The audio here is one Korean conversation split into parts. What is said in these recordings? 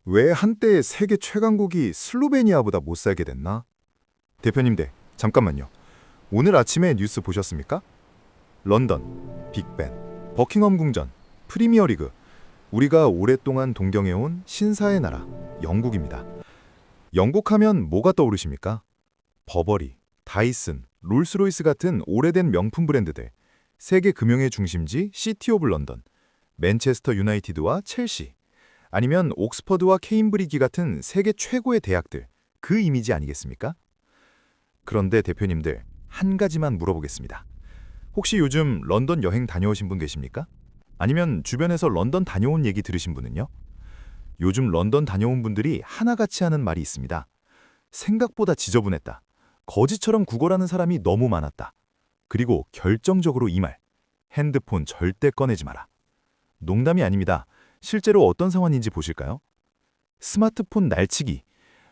왜 한때 세계 최강국이 슬로베니아보다 못 살게 됐나? 대표님들, 잠깐만요. 오늘 아침에 뉴스 보셨습니까? 런던, 빅벤, 버킹엄 궁전, 프리미어리그, 우리가 오랫동안 동경해온 신사의 나라, 영국입니다. 영국 하면 뭐가 떠오르십니까? 버버리, 다이슨, 롤스로이스 같은 오래된 명품 브랜드들, 세계 금융의 중심지 시티 오브 런던, 맨체스터 유나이티드와 첼시, 아니면 옥스퍼드와 케임브리지 같은 세계 최고의 대학들, 그 이미지 아니겠습니까? 그런데 대표님들, 한 가지만 물어보겠습니다. 혹시 요즘 런던 여행 다녀오신 분 계십니까? 아니면 주변에서 런던 다녀온 얘기 들으신 분은요? 요즘 런던 다녀온 분들이 하나같이 하는 말이 있습니다. 생각보다 지저분했다. 거지처럼 구걸하는 사람이 너무 많았다. 그리고 결정적으로 이 말, 핸드폰 절대 꺼내지 마라. 농담이 아닙니다. 실제로 어떤 상황인지 보실까요? 스마트폰 날치기.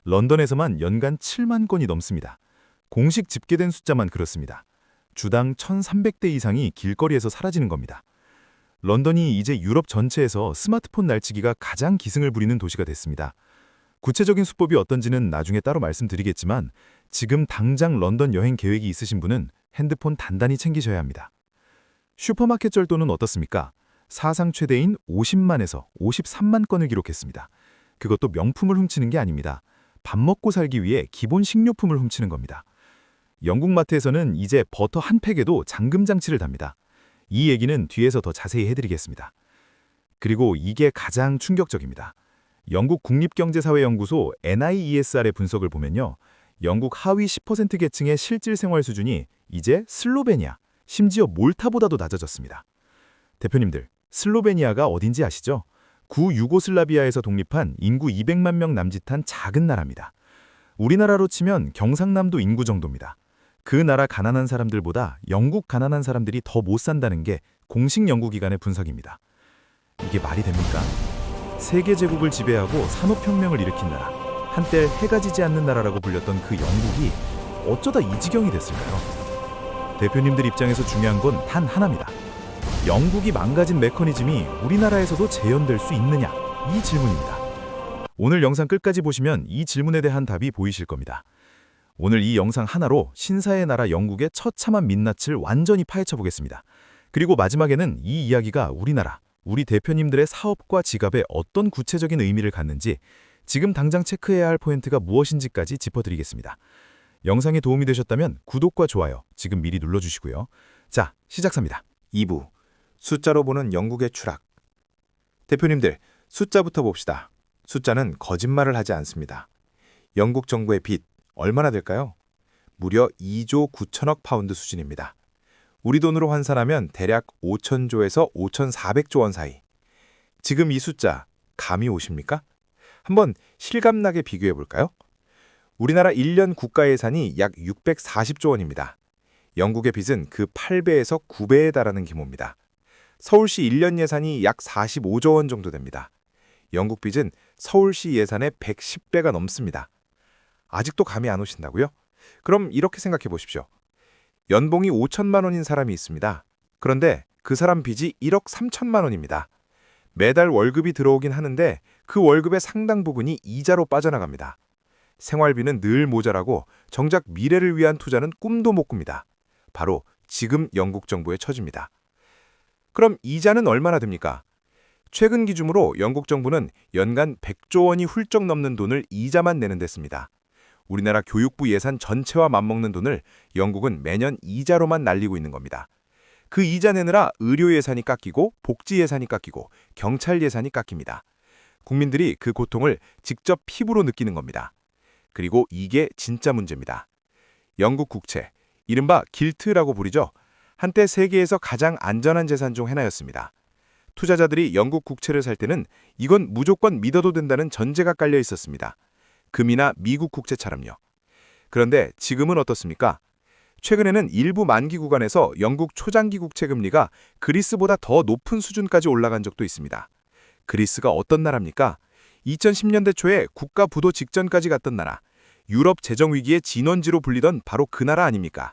런던에서만 연간 7만 건이 넘습니다. 공식 집계된 숫자만 그렇습니다. 주당 1,300대 이상이 길거리에서 사라지는 겁니다. 런던이 이제 유럽 전체에서 스마트폰 날치기가 가장 기승을 부리는 도시가 됐습니다. 구체적인 수법이 어떤지는 나중에 따로 말씀드리겠지만 지금 당장 런던 여행 계획이 있으신 분은 핸드폰 단단히 챙기셔야 합니다. 슈퍼마켓 절도는 어떻습니까? 사상 최대인 50만에서 53만 건을 기록했습니다. 그것도 명품을 훔치는 게 아닙니다. 밥 먹고 살기 위해 기본 식료품을 훔치는 겁니다. 영국 마트에서는 이제 버터 한 팩에도 잠금 장치를 답니다. 이 얘기는 뒤에서 더 자세히 해드리겠습니다. 그리고 이게 가장 충격적입니다. 영국 국립경제사회연구소 NIESR의 분석을 보면요. 영국 하위 10% 계층의 실질 생활 수준이 이제 슬로베니아, 심지어 몰타보다도 낮아졌습니다. 대표님들, 슬로베니아가 어딘지 아시죠? 구유고슬라비아에서 독립한 인구 200만 명 남짓한 작은 나라입니다. 우리나라로 치면 경상남도 인구 정도입니다. 그 나라 가난한 사람들보다 영국 가난한 사람들이 더 못 산다는 게 공식 연구기관의 분석입니다. 이게 말이 됩니까? 세계 제국을 지배하고 산업혁명을 일으킨 나라, 한때 해가 지지 않는 나라라고 불렸던 그 영국이 어쩌다 이 지경이 됐을까요? 대표님들 입장에서 중요한 건 단 하나입니다. 영국이 망가진 메커니즘이 우리나라에서도 재현될 수 있느냐? 이 질문입니다. 오늘 영상 끝까지 보시면 이 질문에 대한 답이 보이실 겁니다. 오늘 이 영상 하나로 신사의 나라 영국의 처참한 민낯을 완전히 파헤쳐 보겠습니다. 그리고 마지막에는 이 이야기가 우리나라, 우리 대표님들의 사업과 지갑에 어떤 구체적인 의미를 갖는지, 지금 당장 체크해야 할 포인트가 무엇인지까지 짚어드리겠습니다. 영상이 도움이 되셨다면 구독과 좋아요 지금 미리 눌러주시고요. 자, 시작합니다. 2부, 숫자로 보는 영국의 추락. 대표님들, 숫자부터 봅시다. 숫자는 거짓말을 하지 않습니다. 영국 정부의 빚, 얼마나 될까요? 무려 2조 9천억 파운드 수준입니다. 우리 돈으로 환산하면 대략 5천조에서 5,400조 원 사이. 지금 이 숫자, 감이 오십니까? 한번 실감나게 비교해 볼까요? 우리나라 1년 국가 예산이 약 640조 원입니다. 영국의 빚은 그 8배에서 9배에 달하는 규모입니다. 서울시 1년 예산이 약 45조 원 정도 됩니다. 영국 빚은 서울시 예산의 110배가 넘습니다. 아직도 감이 안 오신다고요? 그럼 이렇게 생각해 보십시오. 연봉이 5천만 원인 사람이 있습니다. 그런데 그 사람 빚이 1억 3천만 원입니다. 매달 월급이 들어오긴 하는데 그 월급의 상당 부분이 이자로 빠져나갑니다. 생활비는 늘 모자라고 정작 미래를 위한 투자는 꿈도 못 꿉니다. 바로 지금 영국 정부의 처지입니다. 그럼 이자는 얼마나 됩니까? 최근 기준으로 영국 정부는 연간 100조 원이 훌쩍 넘는 돈을 이자만 내는 데 씁니다. 우리나라 교육부 예산 전체와 맞먹는 돈을 영국은 매년 이자로만 날리고 있는 겁니다. 그 이자 내느라 의료 예산이 깎이고 복지 예산이 깎이고 경찰 예산이 깎입니다. 국민들이 그 고통을 직접 피부로 느끼는 겁니다. 그리고 이게 진짜 문제입니다. 영국 국채, 이른바 길트라고 부르죠. 한때 세계에서 가장 안전한 재산 중 하나였습니다. 투자자들이 영국 국채를 살 때는 이건 무조건 믿어도 된다는 전제가 깔려 있었습니다. 금이나 미국 국채처럼요. 그런데 지금은 어떻습니까? 최근에는 일부 만기 구간에서 영국 초장기 국채 금리가 그리스보다 더 높은 수준까지 올라간 적도 있습니다. 그리스가 어떤 나라입니까? 2010년대 초에 국가 부도 직전까지 갔던 나라, 유럽 재정 위기의 진원지로 불리던 바로 그 나라 아닙니까?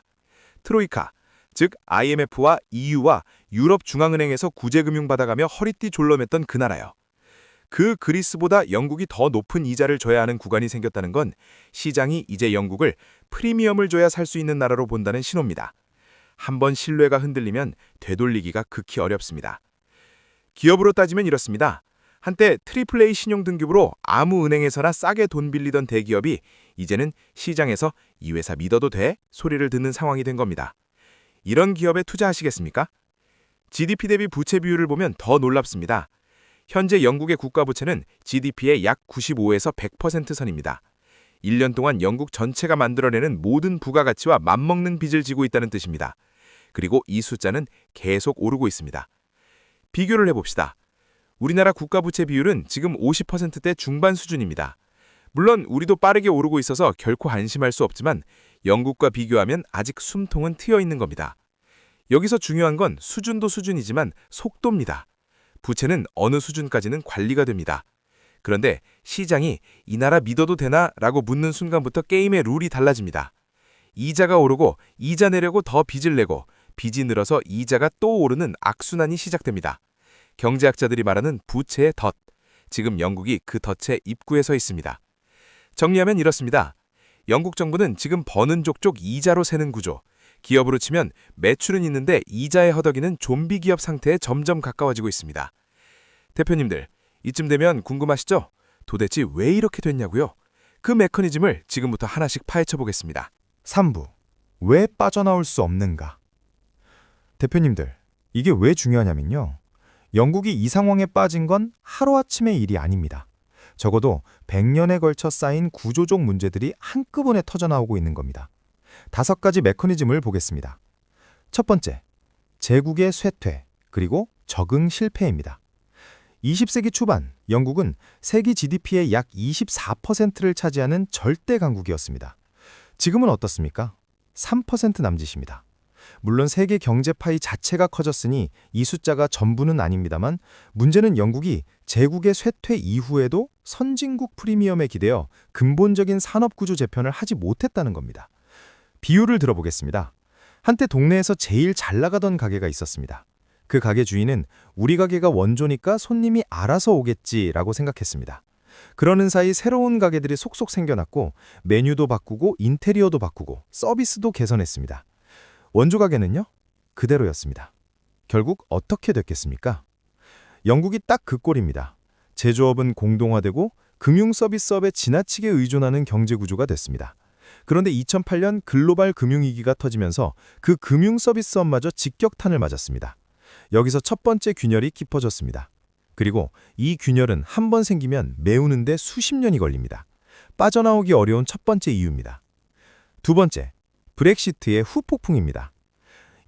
트로이카, 즉 IMF와 EU와 유럽 중앙은행에서 구제금융 받아가며 허리띠 졸라맸던 그 나라요. 그 그리스보다 영국이 더 높은 이자를 줘야 하는 구간이 생겼다는 건 시장이 이제 영국을 프리미엄을 줘야 살 수 있는 나라로 본다는 신호입니다. 한번 신뢰가 흔들리면 되돌리기가 극히 어렵습니다. 기업으로 따지면 이렇습니다. 한때 AAA 신용등급으로 아무 은행에서나 싸게 돈 빌리던 대기업이 이제는 시장에서 이 회사 믿어도 돼? 소리를 듣는 상황이 된 겁니다. 이런 기업에 투자하시겠습니까? GDP 대비 부채 비율을 보면 더 놀랍습니다. 현재 영국의 국가부채는 GDP의 약 95에서 100% 선입니다. 1년 동안 영국 전체가 만들어내는 모든 부가가치와 맞먹는 빚을 지고 있다는 뜻입니다. 그리고 이 숫자는 계속 오르고 있습니다. 비교를 해봅시다. 우리나라 국가부채 비율은 지금 50%대 중반 수준입니다. 물론 우리도 빠르게 오르고 있어서 결코 안심할 수 없지만 영국과 비교하면 아직 숨통은 트여 있는 겁니다. 여기서 중요한 건 수준도 수준이지만 속도입니다. 부채는 어느 수준까지는 관리가 됩니다. 그런데 시장이 이 나라 믿어도 되나? 라고 묻는 순간부터 게임의 룰이 달라집니다. 이자가 오르고 이자 내려고 더 빚을 내고 빚이 늘어서 이자가 또 오르는 악순환이 시작됩니다. 경제학자들이 말하는 부채의 덫. 지금 영국이 그 덫의 입구에 서 있습니다. 정리하면 이렇습니다. 영국 정부는 지금 버는 족족 이자로 세는 구조. 기업으로 치면 매출은 있는데 이자의 허덕이는 좀비 기업 상태에 점점 가까워지고 있습니다. 대표님들, 이쯤 되면 궁금하시죠? 도대체 왜 이렇게 됐냐고요? 그 메커니즘을 지금부터 하나씩 파헤쳐 보겠습니다. 3부. 왜 빠져나올 수 없는가? 대표님들, 이게 왜 중요하냐면요. 영국이 이 상황에 빠진 건 하루아침의 일이 아닙니다. 적어도 100년에 걸쳐 쌓인 구조적 문제들이 한꺼번에 터져나오고 있는 겁니다. 5가지 메커니즘을 보겠습니다. 첫 번째, 제국의 쇠퇴, 그리고 적응 실패입니다. 20세기 초반, 영국은 세계 GDP의 약 24%를 차지하는 절대 강국이었습니다. 지금은 어떻습니까? 3% 남짓입니다. 물론 세계 경제 파이 자체가 커졌으니 이 숫자가 전부는 아닙니다만 문제는 영국이 제국의 쇠퇴 이후에도 선진국 프리미엄에 기대어 근본적인 산업구조 재편을 하지 못했다는 겁니다. 비유를 들어보겠습니다. 한때 동네에서 제일 잘 나가던 가게가 있었습니다. 그 가게 주인은 우리 가게가 원조니까 손님이 알아서 오겠지라고 생각했습니다. 그러는 사이 새로운 가게들이 속속 생겨났고 메뉴도 바꾸고 인테리어도 바꾸고 서비스도 개선했습니다. 원조 가게는요? 그대로였습니다. 결국 어떻게 됐겠습니까? 영국이 딱 그 꼴입니다. 제조업은 공동화되고 금융 서비스업에 지나치게 의존하는 경제 구조가 됐습니다. 그런데 2008년 글로벌 금융위기가 터지면서 그 금융 서비스업마저 직격탄을 맞았습니다. 여기서 첫 번째 균열이 깊어졌습니다. 그리고 이 균열은 한 번 생기면 메우는데 수십 년이 걸립니다. 빠져나오기 어려운 첫 번째 이유입니다. 두 번째, 브렉시트의 후폭풍입니다.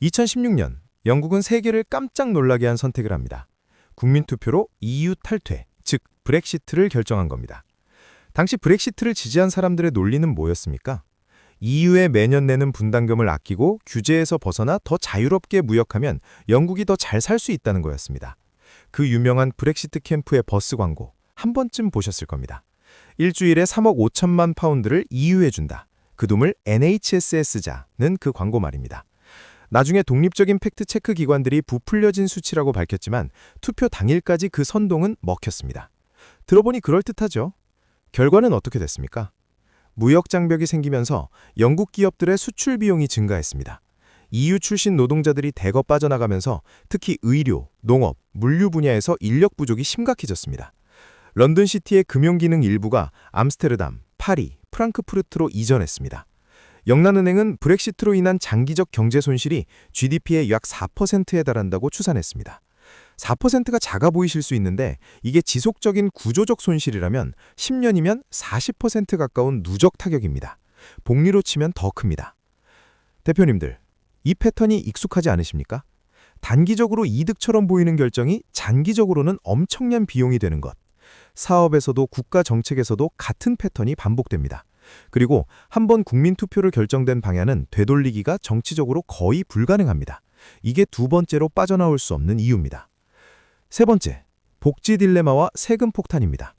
2016년 영국은 세계를 깜짝 놀라게 한 선택을 합니다. 국민투표로 EU 탈퇴, 즉 브렉시트를 결정한 겁니다. 당시 브렉시트를 지지한 사람들의 논리는 뭐였습니까? EU에 매년 내는 분담금을 아끼고 규제에서 벗어나 더 자유롭게 무역하면 영국이 더 잘 살 수 있다는 거였습니다. 그 유명한 브렉시트 캠프의 버스 광고 한 번쯤 보셨을 겁니다. 일주일에 3억 5천만 파운드를 EU에 준다. 그 돈을 NHS에 쓰자는 그 광고 말입니다. 나중에 독립적인 팩트체크 기관들이 부풀려진 수치라고 밝혔지만 투표 당일까지 그 선동은 먹혔습니다. 들어보니 그럴듯하죠? 결과는 어떻게 됐습니까? 무역 장벽이 생기면서 영국 기업들의 수출 비용이 증가했습니다. EU 출신 노동자들이 대거 빠져나가면서 특히 의료, 농업, 물류 분야에서 인력 부족이 심각해졌습니다. 런던시티의 금융기능 일부가 암스테르담, 파리, 프랑크푸르트로 이전했습니다. 영란은행은 브렉시트로 인한 장기적 경제 손실이 GDP의 약 4%에 달한다고 추산했습니다. 4%가 작아 보이실 수 있는데 이게 지속적인 구조적 손실이라면 10년이면 40% 가까운 누적 타격입니다. 복리로 치면 더 큽니다. 대표님들, 이 패턴이 익숙하지 않으십니까? 단기적으로 이득처럼 보이는 결정이 장기적으로는 엄청난 비용이 되는 것. 사업에서도 국가 정책에서도 같은 패턴이 반복됩니다. 그리고 한번 국민투표를 결정된 방향은 되돌리기가 정치적으로 거의 불가능합니다. 이게 두 번째로 빠져나올 수 없는 이유입니다. 세 번째, 복지 딜레마와 세금 폭탄입니다.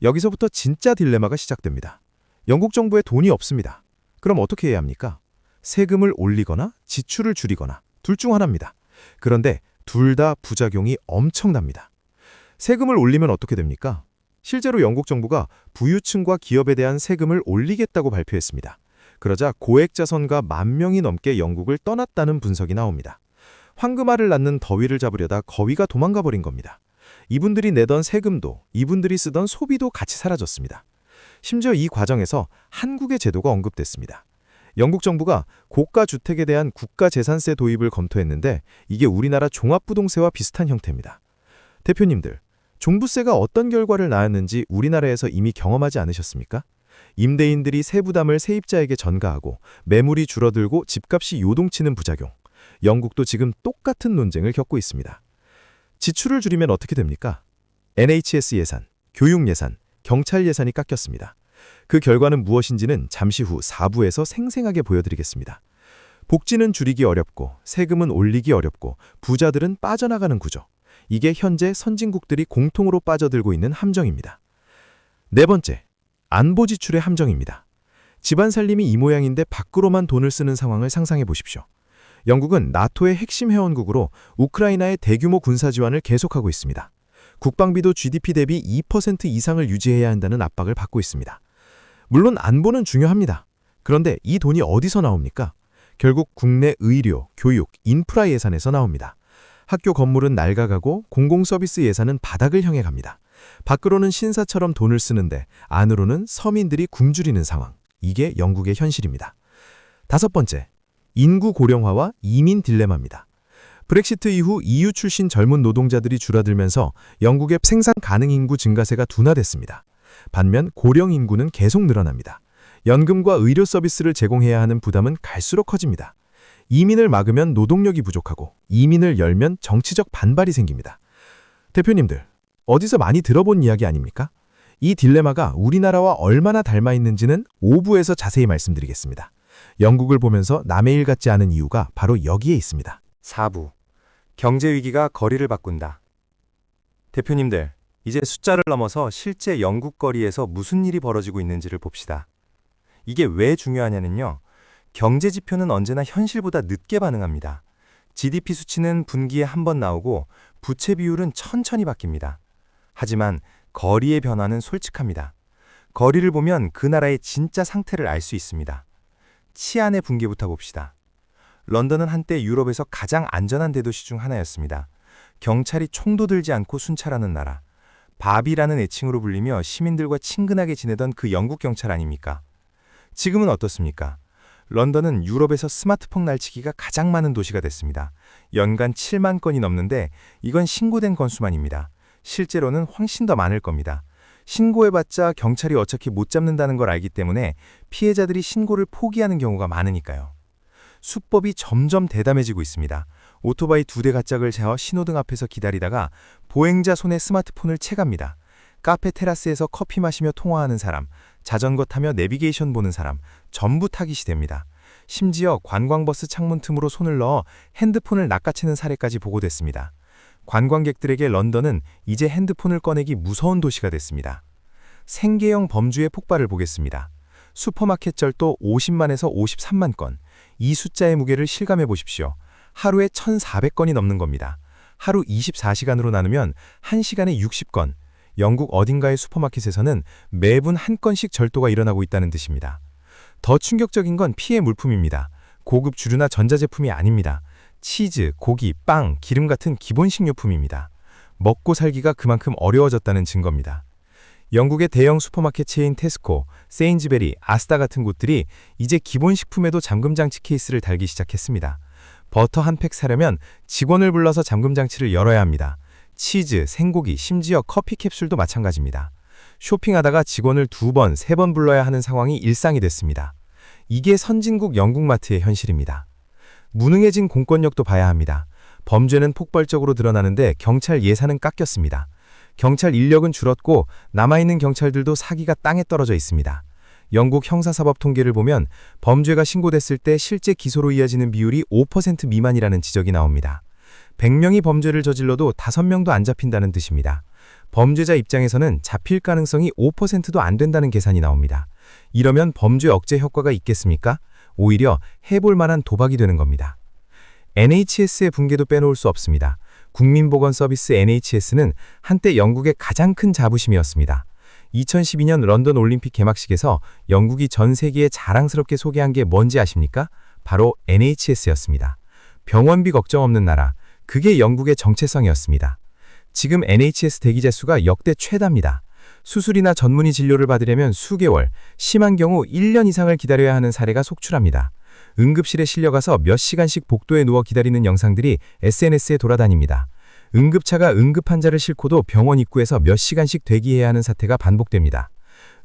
여기서부터 진짜 딜레마가 시작됩니다. 영국 정부에 돈이 없습니다. 그럼 어떻게 해야 합니까? 세금을 올리거나 지출을 줄이거나 둘 중 하나입니다. 그런데 둘 다 부작용이 엄청납니다. 세금을 올리면 어떻게 됩니까? 실제로 영국 정부가 부유층과 기업에 대한 세금을 올리겠다고 발표했습니다. 그러자 고액 자선가 10,000명이 넘게 영국을 떠났다는 분석이 나옵니다. 황금알을 낳는 더위를 잡으려다 거위가 도망가 버린 겁니다. 이분들이 내던 세금도 이분들이 쓰던 소비도 같이 사라졌습니다. 심지어 이 과정에서 한국의 제도가 언급됐습니다. 영국 정부가 고가 주택에 대한 국가 재산세 도입을 검토했는데 이게 우리나라 종합부동세와 비슷한 형태입니다. 대표님들, 종부세가 어떤 결과를 낳았는지 우리나라에서 이미 경험하지 않으셨습니까? 임대인들이 세부담을 세입자에게 전가하고 매물이 줄어들고 집값이 요동치는 부작용. 영국도 지금 똑같은 논쟁을 겪고 있습니다. 지출을 줄이면 어떻게 됩니까? NHS 예산, 교육 예산, 경찰 예산이 깎였습니다. 그 결과는 무엇인지는 잠시 후 4부에서 생생하게 보여드리겠습니다. 복지는 줄이기 어렵고 세금은 올리기 어렵고 부자들은 빠져나가는 구조. 이게 현재 선진국들이 공통으로 빠져들고 있는 함정입니다. 네 번째, 안보 지출의 함정입니다. 집안 살림이 이 모양인데 밖으로만 돈을 쓰는 상황을 상상해 보십시오. 영국은 나토의 핵심 회원국으로 우크라이나의 대규모 군사 지원을 계속하고 있습니다. 국방비도 GDP 대비 2% 이상을 유지해야 한다는 압박을 받고 있습니다. 물론 안보는 중요합니다. 그런데 이 돈이 어디서 나옵니까? 결국 국내 의료, 교육, 인프라 예산에서 나옵니다. 학교 건물은 낡아가고 공공서비스 예산은 바닥을 향해 갑니다. 밖으로는 신사처럼 돈을 쓰는데 안으로는 서민들이 굶주리는 상황. 이게 영국의 현실입니다. 다섯 번째, 인구 고령화와 이민 딜레마입니다. 브렉시트 이후 EU 출신 젊은 노동자들이 줄어들면서 영국의 생산 가능 인구 증가세가 둔화됐습니다. 반면 고령 인구는 계속 늘어납니다. 연금과 의료 서비스를 제공해야 하는 부담은 갈수록 커집니다. 이민을 막으면 노동력이 부족하고 이민을 열면 정치적 반발이 생깁니다. 대표님들, 어디서 많이 들어본 이야기 아닙니까? 이 딜레마가 우리나라와 얼마나 닮아 있는지는 5부에서 자세히 말씀드리겠습니다. 영국을 보면서 남의 일 같지 않은 이유가 바로 여기에 있습니다. 4부. 경제위기가 거리를 바꾼다. 대표님들, 이제 숫자를 넘어서 실제 영국 거리에서 무슨 일이 벌어지고 있는지를 봅시다. 이게 왜 중요하냐면요. 경제 지표는 언제나 현실보다 늦게 반응합니다. GDP 수치는 분기에 한 번 나오고 부채 비율은 천천히 바뀝니다. 하지만 거리의 변화는 솔직합니다. 거리를 보면 그 나라의 진짜 상태를 알 수 있습니다. 치안의 붕괴부터 봅시다. 런던은 한때 유럽에서 가장 안전한 대도시 중 하나였습니다. 경찰이 총도 들지 않고 순찰하는 나라. 바비라는 애칭으로 불리며 시민들과 친근하게 지내던 그 영국 경찰 아닙니까? 지금은 어떻습니까? 런던은 유럽에서 스마트폰 날치기가 가장 많은 도시가 됐습니다. 연간 7만 건이 넘는데 이건 신고된 건수만입니다. 실제로는 훨씬 더 많을 겁니다. 신고해봤자 경찰이 어차피 못 잡는다는 걸 알기 때문에 피해자들이 신고를 포기하는 경우가 많으니까요. 수법이 점점 대담해지고 있습니다. 오토바이 2대 가짝을 세워 신호등 앞에서 기다리다가 보행자 손에 스마트폰을 채갑니다. 카페 테라스에서 커피 마시며 통화하는 사람, 자전거 타며 내비게이션 보는 사람, 전부 타깃이 됩니다. 심지어 관광버스 창문 틈으로 손을 넣어 핸드폰을 낚아채는 사례까지 보고됐습니다. 관광객들에게 런던은 이제 핸드폰을 꺼내기 무서운 도시가 됐습니다. 생계형 범죄의 폭발을 보겠습니다. 슈퍼마켓 절도 50만에서 53만 건. 이 숫자의 무게를 실감해 보십시오. 하루에 1,400건이 넘는 겁니다. 하루 24시간으로 나누면 1시간에 60건. 영국 어딘가의 슈퍼마켓에서는 매분 한 건씩 절도가 일어나고 있다는 뜻입니다. 더 충격적인 건 피해 물품입니다. 고급 주류나 전자제품이 아닙니다. 치즈, 고기, 빵, 기름 같은 기본 식료품입니다. 먹고 살기가 그만큼 어려워졌다는 증거입니다. 영국의 대형 슈퍼마켓 체인 테스코, 세인즈베리, 아스다 같은 곳들이 이제 기본 식품에도 잠금장치 케이스를 달기 시작했습니다. 버터 한 팩 사려면 직원을 불러서 잠금장치를 열어야 합니다. 치즈, 생고기, 심지어 커피 캡슐도 마찬가지입니다. 쇼핑하다가 직원을 2번, 3번 불러야 하는 상황이 일상이 됐습니다. 이게 선진국 영국 마트의 현실입니다. 무능해진 공권력도 봐야 합니다. 범죄는 폭발적으로 드러나는데 경찰 예산은 깎였습니다. 경찰 인력은 줄었고 남아있는 경찰들도 사기가 땅에 떨어져 있습니다. 영국 형사사법 통계를 보면 범죄가 신고됐을 때 실제 기소로 이어지는 비율이 5% 미만이라는 지적이 나옵니다. 100명이 범죄를 저질러도 5명도 안 잡힌다는 뜻입니다. 범죄자 입장에서는 잡힐 가능성이 5%도 안 된다는 계산이 나옵니다. 이러면 범죄 억제 효과가 있겠습니까? 오히려 해볼 만한 도박이 되는 겁니다. NHS의 붕괴도 빼놓을 수 없습니다. 국민보건서비스 NHS는 한때 영국의 가장 큰 자부심이었습니다. 2012년 런던 올림픽 개막식에서 영국이 전 세계에 자랑스럽게 소개한 게 뭔지 아십니까? 바로 NHS였습니다. 병원비 걱정 없는 나라, 그게 영국의 정체성이었습니다. 지금 NHS 대기자 수가 역대 최다입니다. 수술이나 전문의 진료를 받으려면 수개월, 심한 경우 1년 이상을 기다려야 하는 사례가 속출합니다. 응급실에 실려가서 몇 시간씩 복도에 누워 기다리는 영상들이 SNS에 돌아다닙니다. 응급차가 응급 환자를 싣고도 병원 입구에서 몇 시간씩 대기해야 하는 사태가 반복됩니다.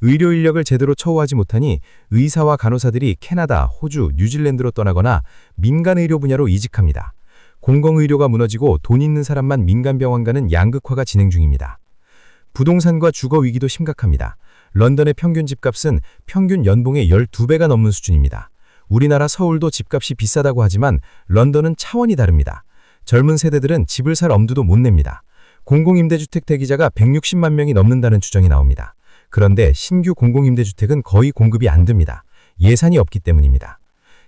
의료 인력을 제대로 처우하지 못하니 의사와 간호사들이 캐나다, 호주, 뉴질랜드로 떠나거나 민간 의료 분야로 이직합니다. 공공의료가 무너지고 돈 있는 사람만 민간병원 가는 양극화가 진행 중입니다. 부동산과 주거 위기도 심각합니다. 런던의 평균 집값은 평균 연봉의 12배가 넘는 수준입니다. 우리나라 서울도 집값이 비싸다고 하지만 런던은 차원이 다릅니다. 젊은 세대들은 집을 살 엄두도 못 냅니다. 공공임대주택 대기자가 160만 명이 넘는다는 추정이 나옵니다. 그런데 신규 공공임대주택은 거의 공급이 안 됩니다. 예산이 없기 때문입니다.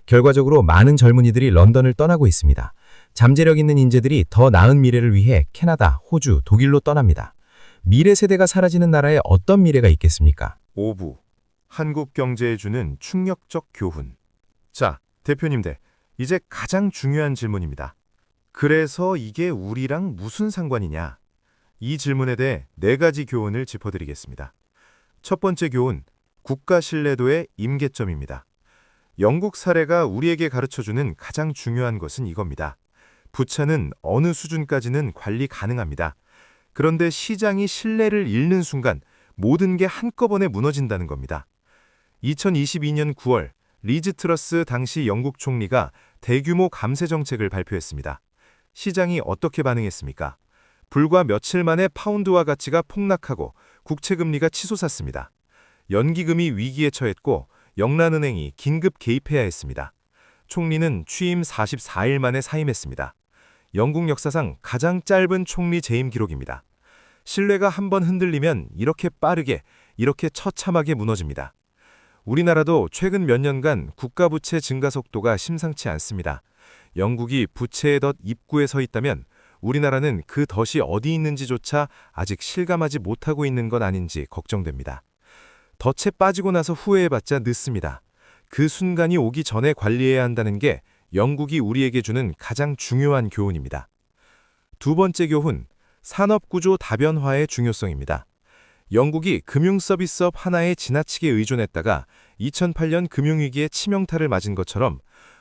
결과적으로 많은 젊은이들이 런던을 떠나고 있습니다. 잠재력 있는 인재들이 더 나은 미래를 위해 캐나다, 호주, 독일로 떠납니다. 미래 세대가 사라지는 나라에 어떤 미래가 있겠습니까? 5부. 한국 경제에 주는 충격적 교훈. 자, 대표님들, 이제 가장 중요한 질문입니다. 그래서 이게 우리랑 무슨 상관이냐? 이 질문에 대해 4가지 교훈을 짚어드리겠습니다. 첫 번째 교훈, 국가 신뢰도의 임계점입니다. 영국 사례가 우리에게 가르쳐주는 가장 중요한 것은 이겁니다. 부채는 어느 수준까지는 관리 가능합니다. 그런데 시장이 신뢰를 잃는 순간 모든 게 한꺼번에 무너진다는 겁니다. 2022년 9월 리즈 트러스 당시 영국 총리가 대규모 감세 정책을 발표했습니다. 시장이 어떻게 반응했습니까? 불과 며칠 만에 파운드화 가치가 폭락하고 국채금리가 치솟았습니다. 연기금이 위기에 처했고 영란은행이 긴급 개입해야 했습니다. 총리는 취임 44일 만에 사임했습니다. 영국 역사상 가장 짧은 총리 재임 기록입니다. 신뢰가 한번 흔들리면 이렇게 빠르게, 이렇게 처참하게 무너집니다. 우리나라도 최근 몇 년간 국가부채 증가 속도가 심상치 않습니다. 영국이 부채의 덫 입구에 서 있다면 우리나라는 그 덫이 어디 있는지조차 아직 실감하지 못하고 있는 건 아닌지 걱정됩니다. 덫에 빠지고 나서 후회해봤자 늦습니다. 그 순간이 오기 전에 관리해야 한다는 게 영국이 우리에게 주는 가장 중요한 교훈입니다. 두 번째 교훈, 산업구조 다변화의 중요성입니다. 영국이 금융서비스업 하나에 지나치게 의존했다가 2008년 금융위기에 치명타를 맞은 것처럼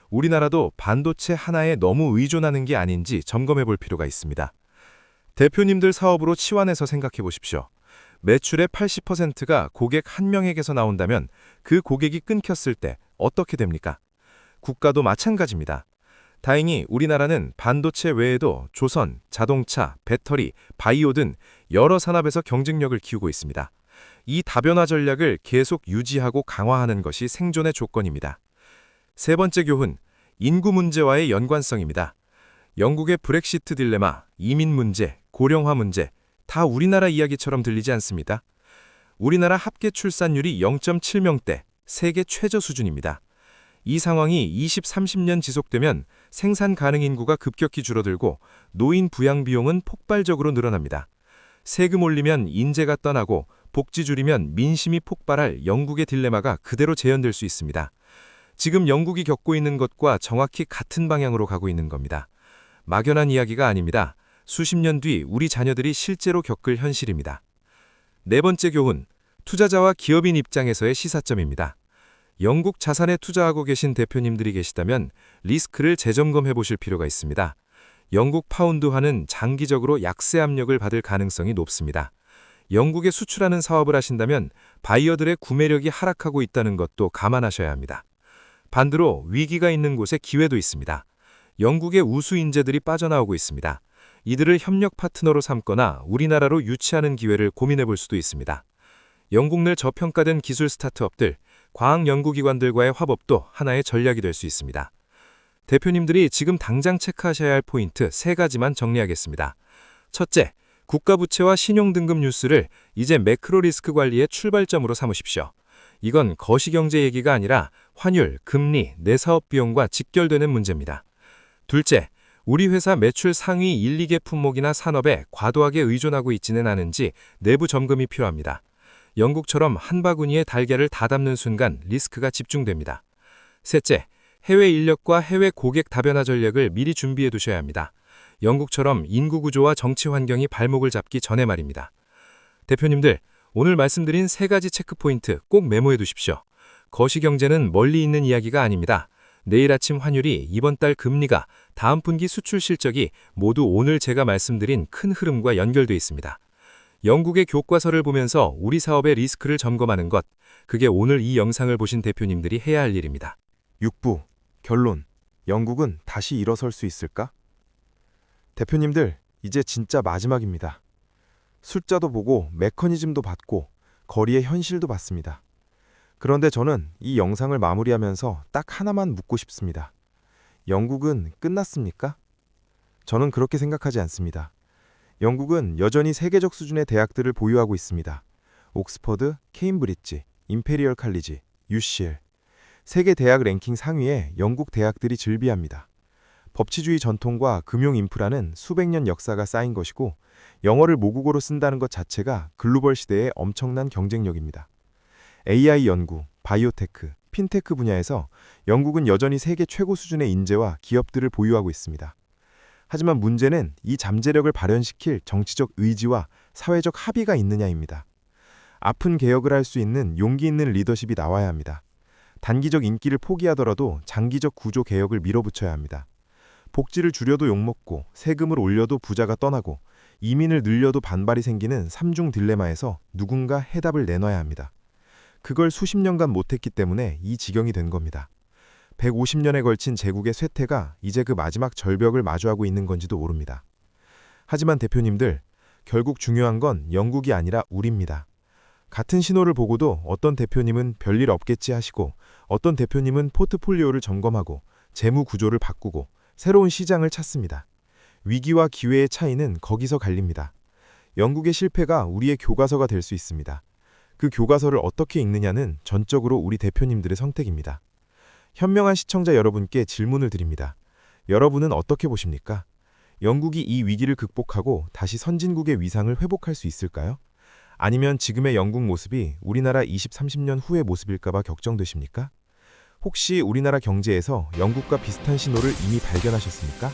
우리나라도 반도체 하나에 너무 의존하는 게 아닌지 점검해 볼 필요가 있습니다. 대표님들 사업으로 치환해서 생각해 보십시오. 매출의 80%가 고객 한 명에게서 나온다면 그 고객이 끊겼을 때 어떻게 됩니까? 국가도 마찬가지입니다. 다행히 우리나라는 반도체 외에도 조선, 자동차, 배터리, 바이오 등 여러 산업에서 경쟁력을 키우고 있습니다. 이 다변화 전략을 계속 유지하고 강화하는 것이 생존의 조건입니다. 세 번째 교훈, 인구 문제와의 연관성입니다. 영국의 브렉시트 딜레마, 이민 문제, 고령화 문제, 다 우리나라 이야기처럼 들리지 않습니다. 우리나라 합계 출산율이 0.7명대, 세계 최저 수준입니다. 이 상황이 20, 30년 지속되면 생산 가능 인구가 급격히 줄어들고 노인 부양 비용은 폭발적으로 늘어납니다. 세금 올리면 인재가 떠나고 복지 줄이면 민심이 폭발할 영국의 딜레마가 그대로 재현될 수 있습니다. 지금 영국이 겪고 있는 것과 정확히 같은 방향으로 가고 있는 겁니다. 막연한 이야기가 아닙니다. 수십 년 뒤 우리 자녀들이 실제로 겪을 현실입니다. 네 번째 교훈, 투자자와 기업인 입장에서의 시사점입니다. 영국 자산에 투자하고 계신 대표님들이 계시다면 리스크를 재점검해 보실 필요가 있습니다. 영국 파운드화는 장기적으로 약세 압력을 받을 가능성이 높습니다. 영국에 수출하는 사업을 하신다면 바이어들의 구매력이 하락하고 있다는 것도 감안하셔야 합니다. 반대로 위기가 있는 곳에 기회도 있습니다. 영국의 우수 인재들이 빠져나오고 있습니다. 이들을 협력 파트너로 삼거나 우리나라로 유치하는 기회를 고민해 볼 수도 있습니다. 영국 내 저평가된 기술 스타트업들, 과학 연구기관들과의 화법도 하나의 전략이 될 수 있습니다. 대표님들이 지금 당장 체크하셔야 할 포인트 3가지만 정리하겠습니다. 첫째, 국가부채와 신용등급 뉴스를 이제 매크로 리스크 관리의 출발점으로 삼으십시오. 이건 거시경제 얘기가 아니라 환율, 금리, 내 사업 비용과 직결되는 문제입니다. 둘째, 우리 회사 매출 상위 1, 2개 품목이나 산업에 과도하게 의존하고 있지는 않은지 내부 점검이 필요합니다. 영국처럼 한 바구니에 달걀을 다 담는 순간 리스크가 집중됩니다. 셋째, 해외 인력과 해외 고객 다변화 전략을 미리 준비해 두셔야 합니다. 영국처럼 인구 구조와 정치 환경이 발목을 잡기 전에 말입니다. 대표님들, 오늘 말씀드린 3가지 체크포인트 꼭 메모해 두십시오. 거시경제는 멀리 있는 이야기가 아닙니다. 내일 아침 환율이, 이번 달 금리가, 다음 분기 수출 실적이 모두 오늘 제가 말씀드린 큰 흐름과 연결돼 있습니다. 영국의 교과서를 보면서 우리 사업의 리스크를 점검하는 것, 그게 오늘 이 영상을 보신 대표님들이 해야 할 일입니다. 6부 결론. 영국은 다시 일어설 수 있을까? 대표님들, 이제 진짜 마지막입니다. 숫자도 보고 메커니즘도 봤고 거리의 현실도 봤습니다. 그런데 저는 이 영상을 마무리하면서 딱 하나만 묻고 싶습니다. 영국은 끝났습니까? 저는 그렇게 생각하지 않습니다. 영국은 여전히 세계적 수준의 대학들을 보유하고 있습니다. 옥스퍼드, 케임브리지, 임페리얼 칼리지, UCL. 세계 대학 랭킹 상위에 영국 대학들이 즐비합니다. 법치주의 전통과 금융 인프라는 수백 년 역사가 쌓인 것이고 영어를 모국어로 쓴다는 것 자체가 글로벌 시대의 엄청난 경쟁력입니다. AI 연구, 바이오테크, 핀테크 분야에서 영국은 여전히 세계 최고 수준의 인재와 기업들을 보유하고 있습니다. 하지만 문제는 이 잠재력을 발현시킬 정치적 의지와 사회적 합의가 있느냐입니다. 아픈 개혁을 할 수 있는 용기 있는 리더십이 나와야 합니다. 단기적 인기를 포기하더라도 장기적 구조 개혁을 밀어붙여야 합니다. 복지를 줄여도 욕먹고 세금을 올려도 부자가 떠나고 이민을 늘려도 반발이 생기는 삼중 딜레마에서 누군가 해답을 내놔야 합니다. 그걸 수십 년간 못했기 때문에 이 지경이 된 겁니다. 150년에 걸친 제국의 쇠퇴가 이제 그 마지막 절벽을 마주하고 있는 건지도 모릅니다. 하지만 대표님들, 결국 중요한 건 영국이 아니라 우리입니다. 같은 신호를 보고도 어떤 대표님은 별일 없겠지 하시고 어떤 대표님은 포트폴리오를 점검하고 재무 구조를 바꾸고 새로운 시장을 찾습니다. 위기와 기회의 차이는 거기서 갈립니다. 영국의 실패가 우리의 교과서가 될 수 있습니다. 그 교과서를 어떻게 읽느냐는 전적으로 우리 대표님들의 선택입니다. 현명한 시청자 여러분께 질문을 드립니다. 여러분은 어떻게 보십니까? 영국이 이 위기를 극복하고 다시 선진국의 위상을 회복할 수 있을까요? 아니면 지금의 영국 모습이 우리나라 20, 30년 후의 모습일까봐 걱정되십니까? 혹시 우리나라 경제에서 영국과 비슷한 신호를 이미 발견하셨습니까?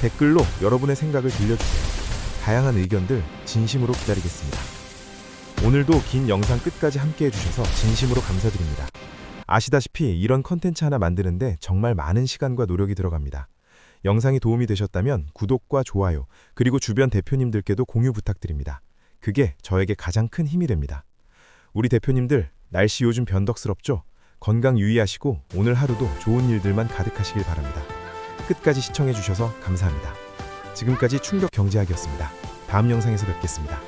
댓글로 여러분의 생각을 들려주세요. 다양한 의견들 진심으로 기다리겠습니다. 오늘도 긴 영상 끝까지 함께해 주셔서 진심으로 감사드립니다. 아시다시피 이런 컨텐츠 하나 만드는데 정말 많은 시간과 노력이 들어갑니다. 영상이 도움이 되셨다면 구독과 좋아요, 그리고 주변 대표님들께도 공유 부탁드립니다. 그게 저에게 가장 큰 힘이 됩니다. 우리 대표님들, 날씨 요즘 변덕스럽죠? 건강 유의하시고 오늘 하루도 좋은 일들만 가득하시길 바랍니다. 끝까지 시청해 주셔서 감사합니다. 지금까지 충격 경제학이었습니다. 다음 영상에서 뵙겠습니다.